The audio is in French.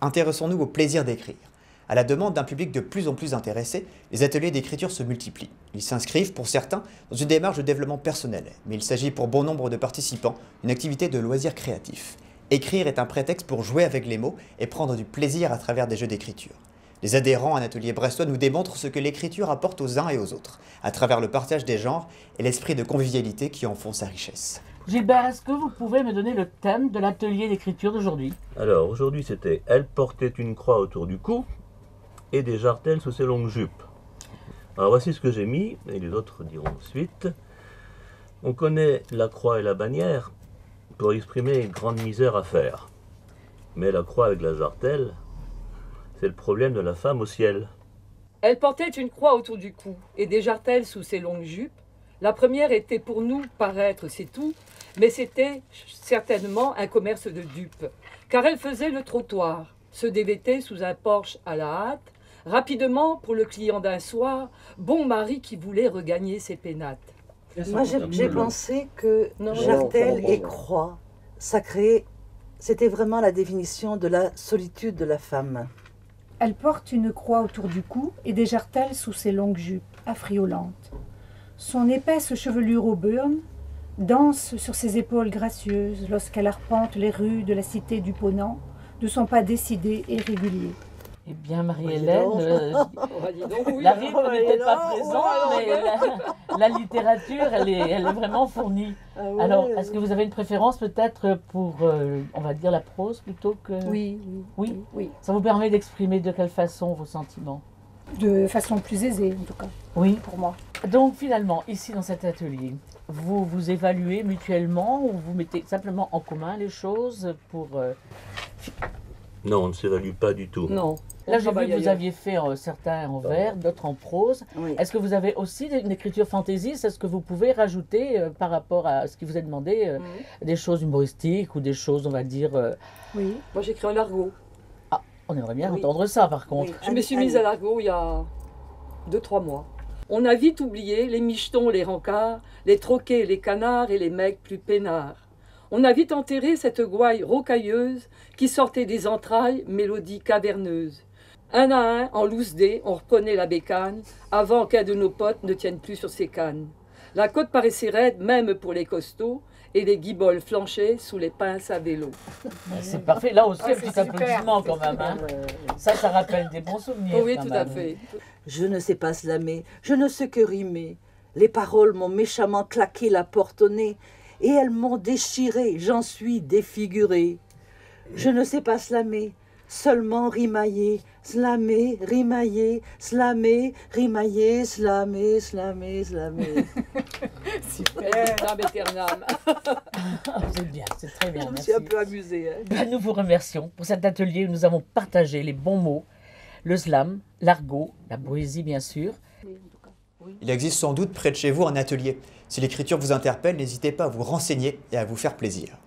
intéressons-nous au plaisir d'écrire. À la demande d'un public de plus en plus intéressé, les ateliers d'écriture se multiplient. Ils s'inscrivent, pour certains, dans une démarche de développement personnel, mais il s'agit pour bon nombre de participants d'une activité de loisir créatif. Écrire est un prétexte pour jouer avec les mots et prendre du plaisir à travers des jeux d'écriture. Les adhérents à un atelier brestois nous démontrent ce que l'écriture apporte aux uns et aux autres, à travers le partage des genres et l'esprit de convivialité qui en font sa richesse. Gilbert, est-ce que vous pouvez me donner le thème de l'atelier d'écriture d'aujourd'hui? Alors, aujourd'hui, c'était « Elle portait une croix autour du cou et des jartelles sous ses longues jupes ». Alors, voici ce que j'ai mis, et les autres diront ensuite. On connaît la croix et la bannière pour exprimer une grande misère à faire. Mais la croix avec la jartelle, c'est le problème de la femme au ciel. Elle portait une croix autour du cou et des jartelles sous ses longues jupes. La première était pour nous paraître, c'est tout, mais c'était certainement un commerce de dupes, car elle faisait le trottoir, se dévêtait sous un porche à la hâte, rapidement pour le client d'un soir, bon mari qui voulait regagner ses pénates. Moi j'ai pensé que jartelle et croix, ça créait, c'était vraiment la définition de la solitude de la femme. Elle porte une croix autour du cou et des jartelles sous ses longues jupes, affriolantes. Son épaisse chevelure auburn danse sur ses épaules gracieuses lorsqu'elle arpente les rues de la cité du Ponant, de son pas décidé et régulier. Eh bien, Marie-Hélène, Oui, la rythme n'était pas présente, mais la littérature, elle est vraiment fournie. Ah ouais. Alors, est-ce que vous avez une préférence peut-être pour, on va dire, la prose plutôt que... Oui. Ça vous permet d'exprimer de quelle façon vos sentiments? De façon plus aisée, en tout cas, Oui. pour moi. Donc, finalement, ici, dans cet atelier, vous vous évaluez mutuellement ou vous mettez simplement en commun les choses pour... Non, on ne s'évalue pas du tout. Non. Là, j'ai vu que vous aviez fait certains en vers, d'autres en prose. Oui. Est-ce que vous avez aussi une écriture fantaisiste? Est-ce que vous pouvez rajouter, par rapport à ce qui vous est demandé, des choses humoristiques ou des choses, on va dire... Oui. Moi j'écris en argot. Ah, on aimerait bien entendre ça, par contre. Oui. Je me suis mise à l'argot il y a 2-3 mois. On a vite oublié les michetons, les rencarts, les troquets, les canards et les mecs plus peinards. On a vite enterré cette gouaille rocailleuse qui sortait des entrailles, mélodie caverneuse. Un à un, en loose dé, on reprenait la bécane, avant qu'un de nos potes ne tienne plus sur ses cannes. La côte paraissait raide, même pour les costauds, et les guiboles flanchaient sous les pinces à vélo. C'est parfait. Là aussi, un c'est petit super, applaudissement quand même. Hein. Ça rappelle des bons souvenirs. Oui, quand tout même. à fait. Je ne sais pas slammer, je ne sais que rimer. Les paroles m'ont méchamment claqué la porte au nez, et elles m'ont déchiré, j'en suis défiguré. Je ne sais pas slammer, seulement rimailler, slammer, rimailler, slammer, rimailler, slammer, slammer, slammer. Super. Nam aeternam. Vous êtes bien, c'est très bien. Je me Merci. suis un peu amusée. Hein. Ben, nous vous remercions pour cet atelier où nous avons partagé les bons mots, le slam, l'argot, la poésie bien sûr. Il existe sans doute près de chez vous un atelier. Si l'écriture vous interpelle, n'hésitez pas à vous renseigner et à vous faire plaisir.